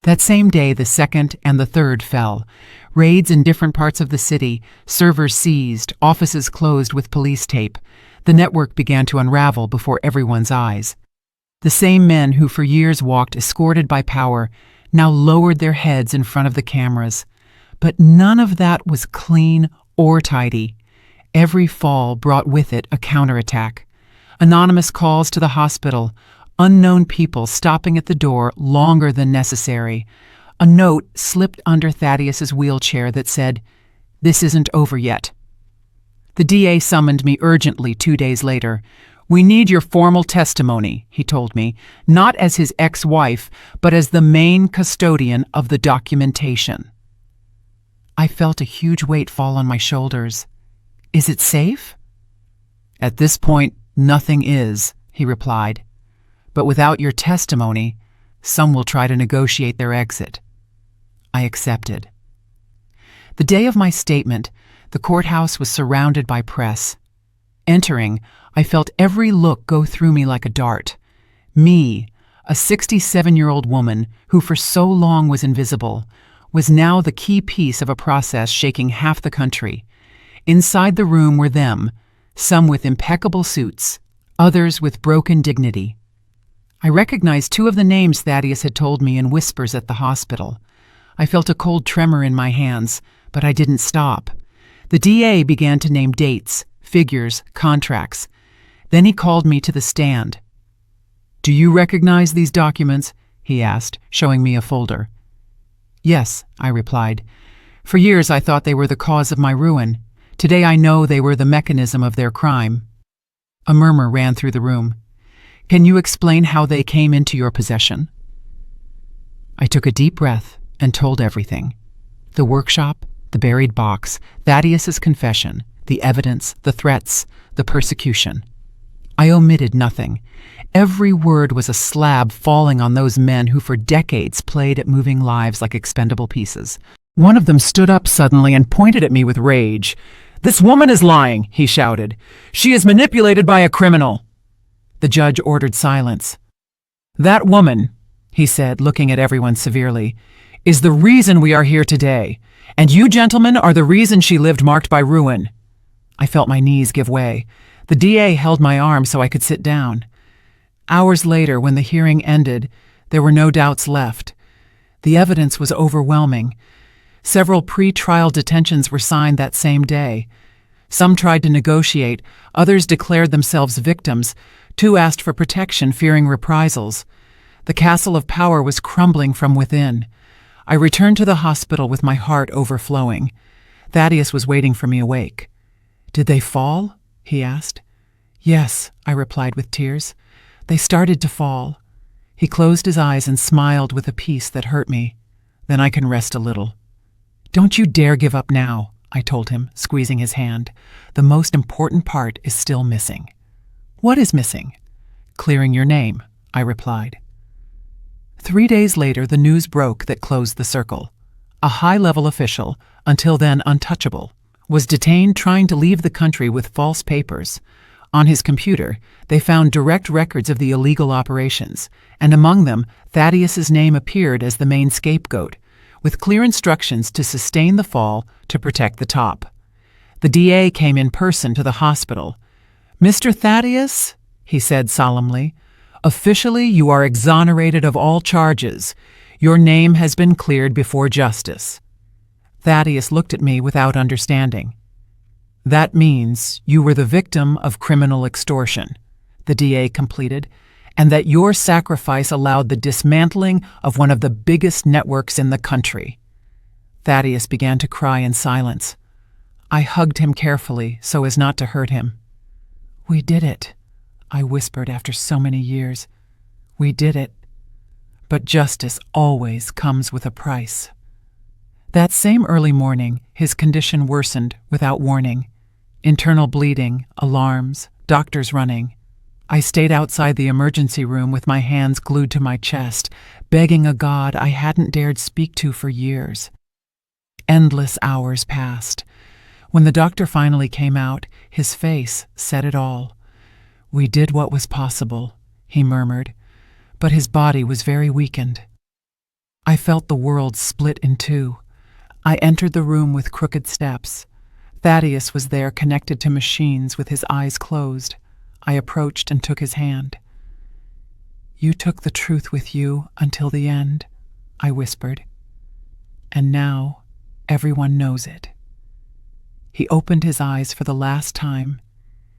That same day, the second and the third fell. Raids in different parts of the city, servers seized, offices closed with police tape. The network began to unravel before everyone's eyes. The same men who for years walked escorted by power now lowered their heads in front of the cameras. But none of that was clean or tidy. Every fall brought with it a counterattack. Anonymous calls to the hospital, unknown people stopping at the door longer than necessary. A note slipped under Thaddeus's wheelchair that said, "This isn't over yet." The DA summoned me urgently 2 days later. "We need your formal testimony," he told me, not as his ex-wife, but as the main custodian of the documentation. I felt a huge weight fall on my shoulders. "Is it safe?" "At this point, nothing is," he replied. "But without your testimony, some will try to negotiate their exit." I accepted. The day of my statement, the courthouse was surrounded by press. Entering, I felt every look go through me like a dart. Me, a 67-year-old woman who for so long was invisible, was now the key piece of a process shaking half the country. Inside the room were them, some with impeccable suits, others with broken dignity. I recognized 2 of the names Thaddeus had told me in whispers at the hospital. I felt a cold tremor in my hands, but I didn't stop. The DA began to name dates, figures, contracts. Then he called me to the stand. "Do you recognize these documents?" he asked, showing me a folder. "Yes," I replied. "For years I thought they were the cause of my ruin. Today I know they were the mechanism of their crime." A murmur ran through the room. "Can you explain how they came into your possession?" I took a deep breath and told everything. The workshop, the buried box, Thaddeus's confession, the evidence, the threats, the persecution. I omitted nothing. Every word was a slab falling on those men who for decades played at moving lives like expendable pieces. One of them stood up suddenly and pointed at me with rage. "This woman is lying," he shouted. "She is manipulated by a criminal." The judge ordered silence. "That woman," he said, looking at everyone severely, "is the reason we are here today, and you gentlemen are the reason she lived marked by ruin." I felt my knees give way. The DA held my arm so I could sit down. Hours later, when the hearing ended, there were no doubts left. The evidence was overwhelming. Several pre-trial detentions were signed that same day. Some tried to negotiate, others declared themselves victims, 2 asked for protection, fearing reprisals. The castle of power was crumbling from within. I returned to the hospital with my heart overflowing. Thaddeus was waiting for me awake. "Did they fall?" he asked. "Yes," I replied with tears. "They started to fall." He closed his eyes and smiled with a peace that hurt me. "Then I can rest a little." "Don't you dare give up now," I told him, squeezing his hand. "The most important part is still missing." "What is missing?" "Clearing your name," I replied. 3 days later, the news broke that closed the circle. A high-level official, until then untouchable, was detained trying to leave the country with false papers. On his computer, they found direct records of the illegal operations, and among them, Thaddeus's name appeared as the main scapegoat, with clear instructions to sustain the fall to protect the top. The DA came in person to the hospital. "Mr. Thaddeus," he said solemnly, "officially you are exonerated of all charges. Your name has been cleared before justice." Thaddeus looked at me without understanding. "That means you were the victim of criminal extortion," the DA completed, "and that your sacrifice allowed the dismantling of one of the biggest networks in the country." Thaddeus began to cry in silence. I hugged him carefully so as not to hurt him. "We did it," I whispered after so many years. "We did it. But justice always comes with a price." That same early morning, his condition worsened without warning. Internal bleeding, alarms, doctors running. I stayed outside the emergency room with my hands glued to my chest, begging a God I hadn't dared speak to for years. Endless hours passed. When the doctor finally came out, his face said it all. "We did what was possible," he murmured, but his body was very weakened. I felt the world split in two. I entered the room with crooked steps. Thaddeus was there, connected to machines with his eyes closed. I approached and took his hand. "You took the truth with you until the end," I whispered. "And now everyone knows it." He opened his eyes for the last time.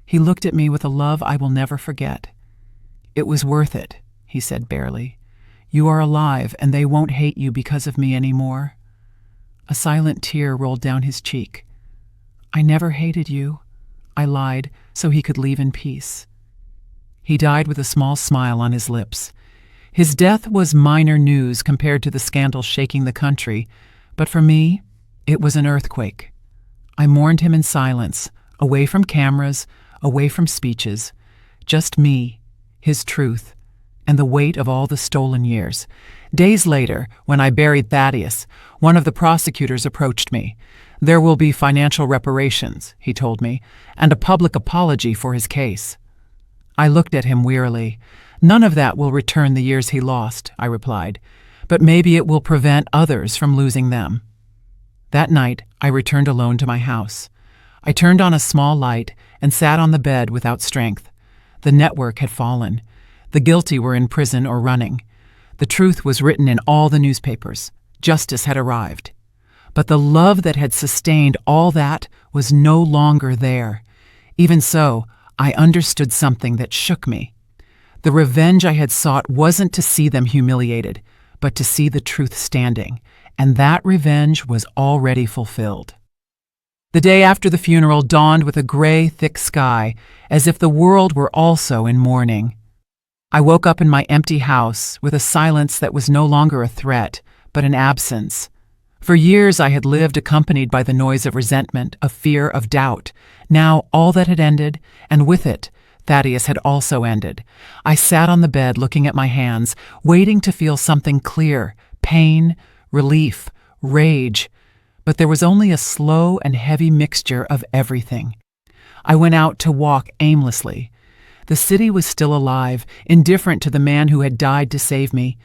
He looked at me with a love I will never forget. "It was worth it," he said barely. "You are alive, and they won't hate you because of me anymore." A silent tear rolled down his cheek. "I never hated you," I lied so he could leave in peace. He died with a small smile on his lips. His death was minor news compared to the scandal shaking the country, but for me, it was an earthquake. I mourned him in silence, away from cameras, away from speeches, just me, his truth, and the weight of all the stolen years. Days later, when I buried Thaddeus, one of the prosecutors approached me. "There will be financial reparations," he told me, "and a public apology for his case." I looked at him wearily. "None of that will return the years he lost," I replied, "but maybe it will prevent others from losing them." That night, I returned alone to my house. I turned on a small light and sat on the bed without strength. The network had fallen. The guilty were in prison or running. The truth was written in all the newspapers. Justice had arrived. But the love that had sustained all that was no longer there. Even so, I understood something that shook me. The revenge I had sought wasn't to see them humiliated, but to see the truth standing, and that revenge was already fulfilled. The day after the funeral dawned with a gray, thick sky, as if the world were also in mourning. I woke up in my empty house with a silence that was no longer a threat, but an absence. For years I had lived accompanied by the noise of resentment, of fear, of doubt. Now all that had ended, and with it, Thaddeus had also ended. I sat on the bed looking at my hands, waiting to feel something clear: pain, relief, rage. But there was only a slow and heavy mixture of everything. I went out to walk aimlessly. The city was still alive, indifferent to the man who had died to save me.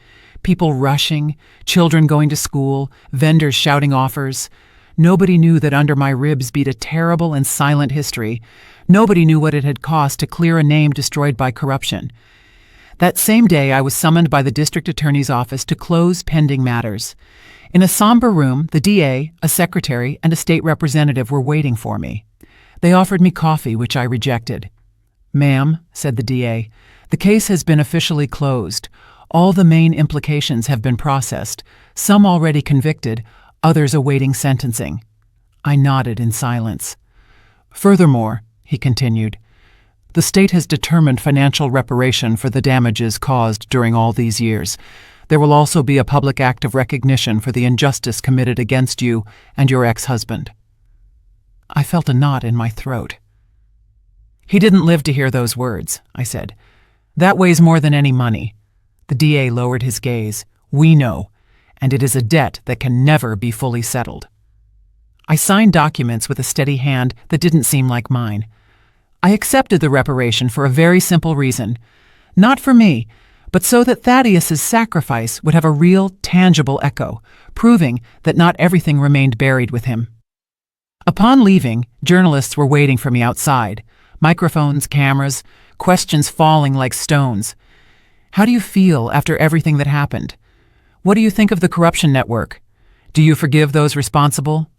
People rushing, children going to school, vendors shouting offers. Nobody knew that under my ribs beat a terrible and silent history. Nobody knew what it had cost to clear a name destroyed by corruption. That same day, I was summoned by the district attorney's office to close pending matters. In a somber room, the DA, a secretary, and a state representative were waiting for me. They offered me coffee, which I rejected. "Ma'am," said the DA, "the case has been officially closed. All the main implications have been processed, some already convicted, others awaiting sentencing." I nodded in silence. "Furthermore," he continued, "the state has determined financial reparation for the damages caused during all these years. There will also be a public act of recognition for the injustice committed against you and your ex-husband." I felt a knot in my throat. "He didn't live to hear those words," I said. "That weighs more than any money." The DA lowered his gaze. "We know, and it is a debt that can never be fully settled." I signed documents with a steady hand that didn't seem like mine. I accepted the reparation for a very simple reason. Not for me, but so that Thaddeus's sacrifice would have a real, tangible echo, proving that not everything remained buried with him. Upon leaving, journalists were waiting for me outside. Microphones, cameras, questions falling like stones. "How do you feel after everything that happened? What do you think of the corruption network? Do you forgive those responsible?"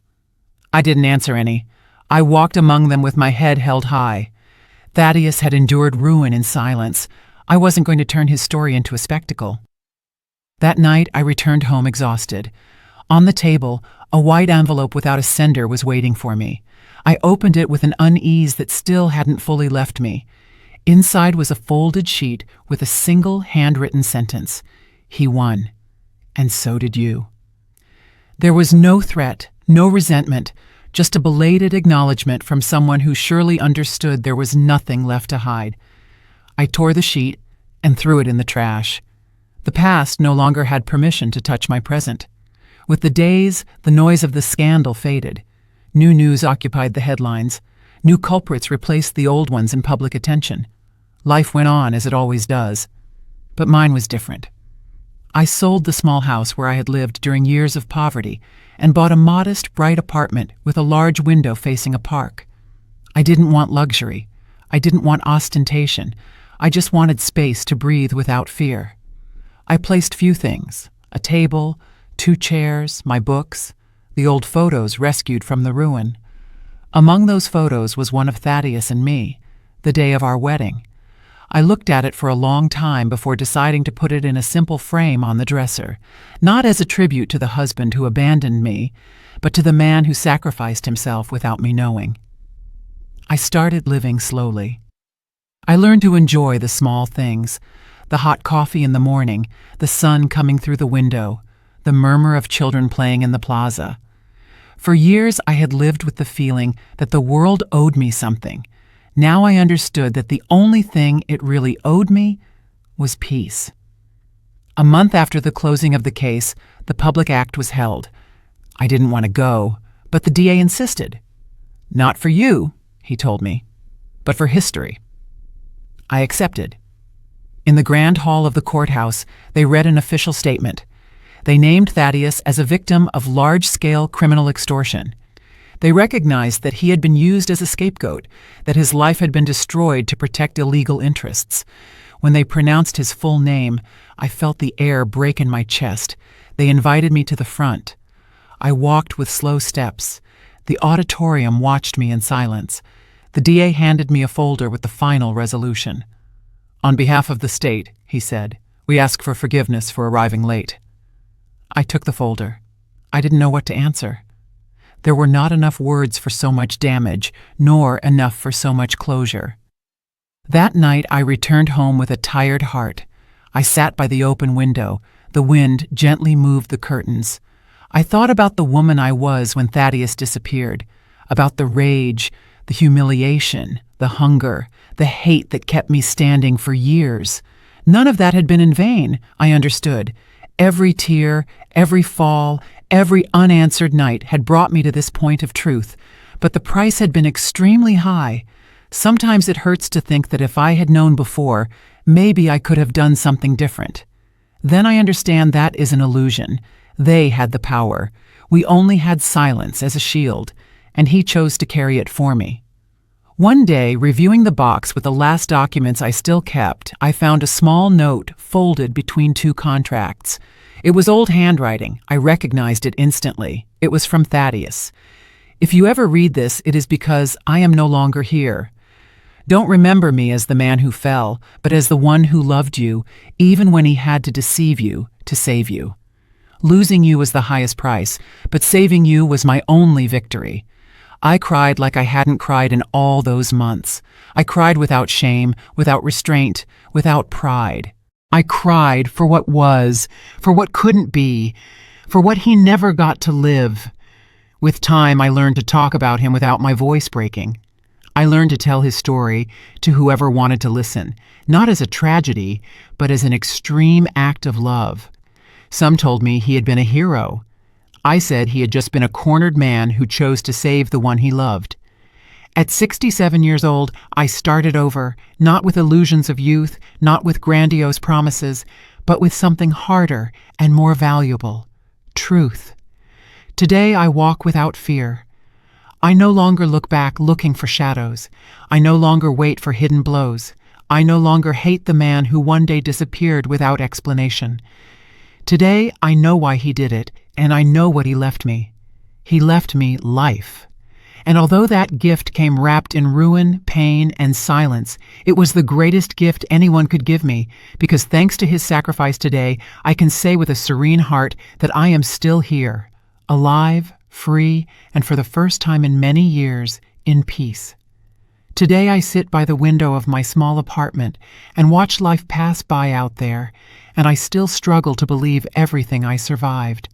I didn't answer any. I walked among them with my head held high. Thaddeus had endured ruin in silence. I wasn't going to turn his story into a spectacle. That night, I returned home exhausted. On the table, a white envelope without a sender was waiting for me. I opened it with an unease that still hadn't fully left me. Inside was a folded sheet with a single handwritten sentence: "He won, and so did you." There was no threat, no resentment, just a belated acknowledgement from someone who surely understood there was nothing left to hide. I tore the sheet and threw it in the trash. The past no longer had permission to touch my present. With the days, the noise of the scandal faded. New news occupied the headlines. New culprits replaced the old ones in public attention. Life went on as it always does. But mine was different. I sold the small house where I had lived during years of poverty and bought a modest, bright apartment with a large window facing a park. I didn't want luxury. I didn't want ostentation. I just wanted space to breathe without fear. I placed few things: a table, 2 chairs, my books, the old photos rescued from the ruin. Among those photos was one of Thaddeus and me, the day of our wedding. I looked at it for a long time before deciding to put it in a simple frame on the dresser, not as a tribute to the husband who abandoned me, but to the man who sacrificed himself without me knowing. I started living slowly. I learned to enjoy the small things: the hot coffee in the morning, the sun coming through the window, the murmur of children playing in the plaza. For years I had lived with the feeling that the world owed me something. Now I understood that the only thing it really owed me was peace. A month after the closing of the case, the public act was held. I didn't want to go, but the DA insisted. "Not for you," he told me, "but for history." I accepted. In the grand hall of the courthouse, they read an official statement. They named Thaddeus as a victim of large-scale criminal extortion. They recognized that he had been used as a scapegoat, that his life had been destroyed to protect illegal interests. When they pronounced his full name, I felt the air break in my chest. They invited me to the front. I walked with slow steps. The auditorium watched me in silence. The DA handed me a folder with the final resolution. "On behalf of the state," he said, "we ask for forgiveness for arriving late." I took the folder. I didn't know what to answer. There were not enough words for so much damage, nor enough for so much closure. That night I returned home with a tired heart. I sat by the open window. The wind gently moved the curtains. I thought about the woman I was when Thaddeus disappeared, about the rage, The humiliation, the hunger, the hate that kept me standing for years. None of that had been in vain, I understood. Every tear, every fall, every unanswered night had brought me to this point of truth, but the price had been extremely high. Sometimes it hurts to think that if I had known before, maybe I could have done something different. Then I understand that is an illusion. They had the power. We only had silence as a shield, and he chose to carry it for me. One day, reviewing the box with the last documents I still kept, I found a small note folded between two contracts. It was old handwriting. I recognized it instantly. It was from Thaddeus. If you ever read this, it is because I am no longer here. Don't remember me as the man who fell, but as the one who loved you, even when he had to deceive you to save you. Losing you was the highest price, but saving you was my only victory. I cried like I hadn't cried in all those months. I cried without shame, without restraint, without pride. I cried for what was, for what couldn't be, for what he never got to live. With time, I learned to talk about him without my voice breaking. I learned to tell his story to whoever wanted to listen, not as a tragedy, but as an extreme act of love. Some told me he had been a hero. I said he had just been a cornered man who chose to save the one he loved. At 67 years old, I started over, not with illusions of youth, not with grandiose promises, but with something harder and more valuable: truth. Today I walk without fear. I no longer look back looking for shadows. I no longer wait for hidden blows. I no longer hate the man who one day disappeared without explanation. Today I know why he did it, and I know what he left me. He left me life. And although that gift came wrapped in ruin, pain, and silence, it was the greatest gift anyone could give me, because thanks to his sacrifice today, I can say with a serene heart that I am still here, alive, free, and for the first time in many years, in peace. Today I sit by the window of my small apartment and watch life pass by out there, and I still struggle to believe everything I survived.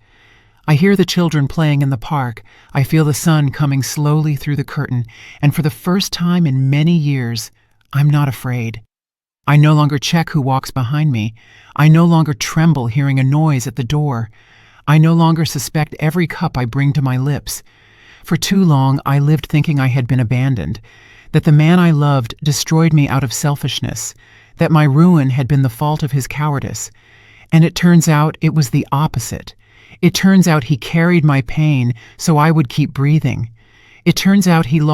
I hear the children playing in the park. I feel the sun coming slowly through the curtain, and for the first time in many years, I'm not afraid. I no longer check who walks behind me. I no longer tremble hearing a noise at the door. I no longer suspect every cup I bring to my lips. For too long, I lived thinking I had been abandoned, that the man I loved destroyed me out of selfishness, that my ruin had been the fault of his cowardice. And it turns out it was the opposite. It turns out he carried my pain so I would keep breathing. It turns out he lost